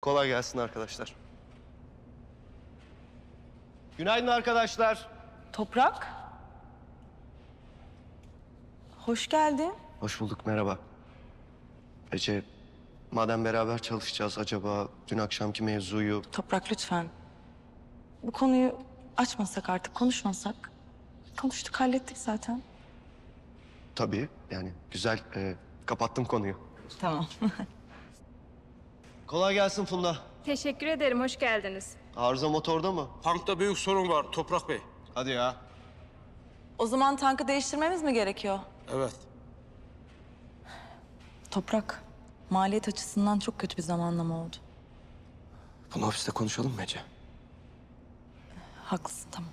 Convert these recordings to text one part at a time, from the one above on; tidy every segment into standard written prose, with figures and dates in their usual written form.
Kolay gelsin arkadaşlar. Günaydın arkadaşlar. Toprak. Hoş geldin. Hoş bulduk, merhaba. Ece, madem beraber çalışacağız acaba dün akşamki mevzuyu... Toprak lütfen. Bu konuyu açmasak artık, konuşmasak. Konuştuk, hallettik zaten. Tabii, yani güzel, kapattım konuyu. Tamam. Kolay gelsin Funda. Teşekkür ederim, hoş geldiniz. Arıza motorda mı? Tankta büyük sorun var Toprak Bey. Hadi ya. O zaman tankı değiştirmemiz mi gerekiyor? Evet. Toprak, maliyet açısından çok kötü bir zamanlama oldu. Bunu ofiste konuşalım mı Ece? Haklısın, tamam.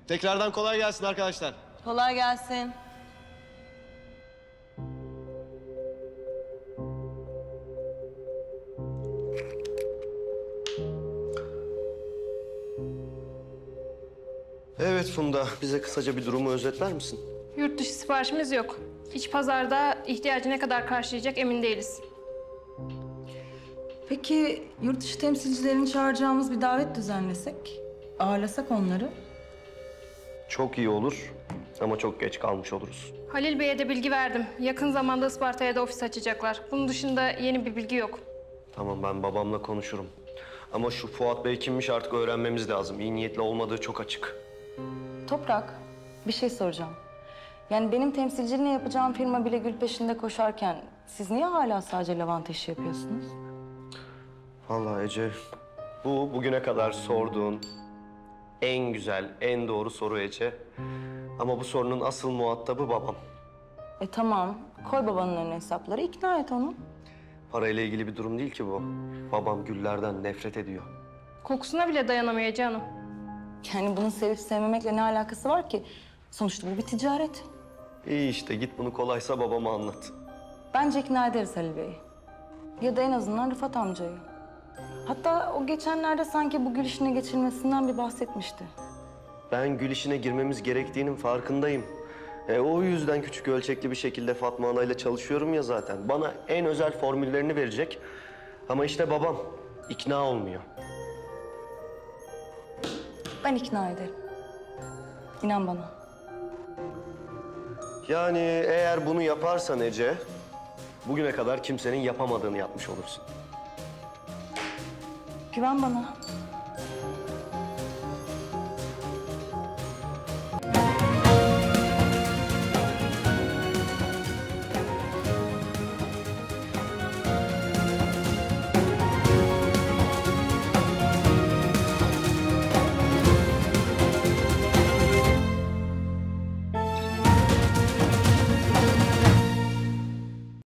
Tekrardan kolay gelsin arkadaşlar. Kolay gelsin. Evet Funda, bize kısaca bir durumu özetler misin? Yurt dışı siparişimiz yok. İç pazarda ihtiyacı ne kadar karşılayacak emin değiliz. Peki yurt dışı temsilcilerini çağıracağımız bir davet düzenlesek, ağırlasak onları? Çok iyi olur ama çok geç kalmış oluruz. Halil Bey'e de bilgi verdim. Yakın zamanda Isparta'ya da ofis açacaklar. Bunun dışında yeni bir bilgi yok. Tamam, ben babamla konuşurum. Ama şu Fuat Bey kimmiş artık öğrenmemiz lazım. İyi niyetli olmadığı çok açık. Toprak, bir şey soracağım. Yani benim temsilciliğini yapacağım firma bile gül peşinde koşarken... ...siz niye hala sadece lavanta işi yapıyorsunuz? Vallahi Ece, bu bugüne kadar sorduğun en güzel, en doğru soru Ece. Ama bu sorunun asıl muhatabı babam. Tamam, koy babanın önüne hesapları, ikna et onu. Parayla ilgili bir durum değil ki bu. Babam güllerden nefret ediyor. Kokusuna bile dayanamıyor canım. Yani bunun sevip sevmemekle ne alakası var ki? Sonuçta bu bir ticaret. İyi işte, git bunu kolaysa babama anlat. Bence ikna ederiz Halil Bey'i. Ya da en azından Rıfat amcayı. Hatta o geçenlerde sanki bu gül işine geçilmesinden bir bahsetmişti. Ben gül işine girmemiz gerektiğinin farkındayım. O yüzden küçük ölçekli bir şekilde Fatma Ana'yla çalışıyorum ya zaten. Bana en özel formüllerini verecek. Ama işte babam ikna olmuyor. Ben ikna ederim. İnan bana. Yani eğer bunu yaparsan Ece, bugüne kadar kimsenin yapamadığını yapmış olursun. Güven bana.